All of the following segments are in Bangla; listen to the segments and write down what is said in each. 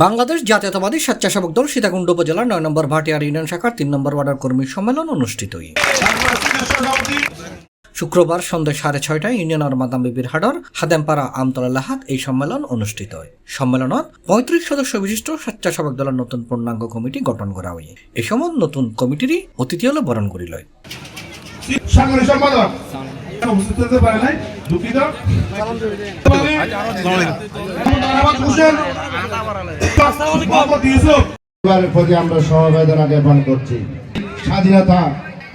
বাংলাদেশ জাতীয়তাবাদী স্বেচ্ছাসেবক দল সীতাকুণ্ড উপজেলার ৯ নম্বর ভাটিয়ার ইউনিয়ন শাখার ৩ নম্বর ওয়ার্ডের কর্মী সম্মেলন অনুষ্ঠিত। শুক্রবার সন্ধ্যা ৬:৩০টায় ইউনিয়নের মাদাম বিবির হাডর হাদেমপাড়া আমতলা লাহাত এই সম্মেলন অনুষ্ঠিত হয়। সম্মেলনত ৩৫ সদস্য বিশিষ্ট স্বেচ্ছাসেবক দলের নতুন পূর্ণাঙ্গ কমিটি গঠন করা হয়। এই সময় নতুন কমিটিরই অতিথি হলে বরণ করিল। প্রতি আমরা সমবেদনা জ্ঞাপন করছি। স্বাধীনতা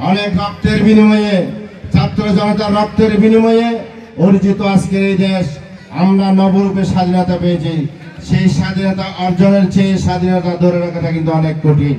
অনেক রক্তের বিনিময়ে, ছাত্র জনতার রক্তের বিনিময়ে অর্জিত আজকের এই দেশ। আমরা নবরূপে স্বাধীনতা পেয়েছি। সেই স্বাধীনতা অর্জনের চেয়ে স্বাধীনতা ধরে রাখাটা কিন্তু অনেক কঠিন।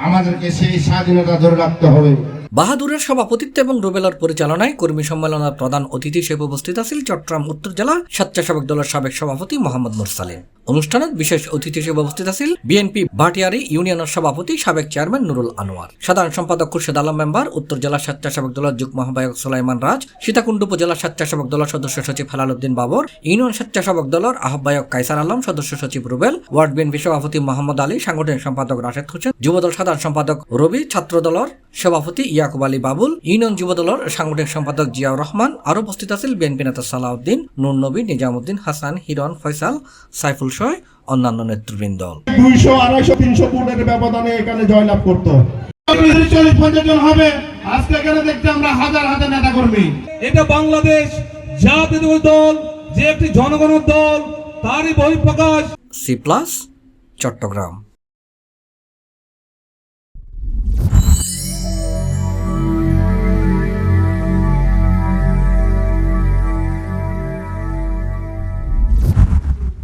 আমাদেরকে সেই স্বাধীনতা ধরে রাখতে হবে। বাহাদুরের সভাপতিত্বে এবং রুবেলার পরিচালনায় কর্মী সম্মেলনের প্রধান অতিথি হিসেবে উপস্থিত আছেন চট্টগ্রাম উত্তর জেলা স্বেচ্ছাসেবক দলের সাবেক সভাপতি মোহাম্মদ মুরসালিন। অনুষ্ঠানে বিশেষ অতিথি হিসেবে উপস্থিত আছেন বিএনপি ভাটিয়ারি ইউনিয়নের সভাপতি সাবেক চেয়ারম্যান নুরুল আনোয়ার, সাধারণ সম্পাদক খুরশেদ আলম মেম্বার, উত্তর জেলা স্বেচ্ছাসেবক দলের যুগ্ম আহ্বায়ক সুলাইমান রাজ, সীতাকুণ্ড উপজেলা স্বেচ্ছাসেবক দলের সদস্য সচিব হেলালুদ্দিন বাবর, ইউনিয়ন স্বেচ্ছাসেবক দলের আহ্বায়ক কাইসার আলম, সদস্য সচিব রুবেল, ওয়ার্ড বিএনপি সভাপতি মোহাম্মদ আলী, সাংগঠনিক সম্পাদক রাশেদ হোসেন, যুবদল সাধারণ সম্পাদক রবি, ছাত্র দলের সভাপতি ইয়াকুব আলী বাবুল, ইউনিয়ন যুবদলের সাংগঠনিক সম্পাদক জিয়াউর রহমান। আরও উপস্থিত আছেন বিএনপি নেতা সালাউদ্দিন, নুর নবী, নিজামুদ্দিন, হাসান, হিরন, ফয়সাল, সাইফুল সহ অন্যান্য নেতৃবৃন্দ। 200, 250, 300 ভোটের ব্যবধানে এখানে জয়লাভ করত। 40-50 জন হবে। আজকে এখানে দেখতে আমরা হাজার হাজার নেতা কর্মী। এটা বাংলাদেশ জাতীয় দল যে একটি জনগণের দল, তারই বহিঃপ্রকাশ। C+ চট্টগ্রাম।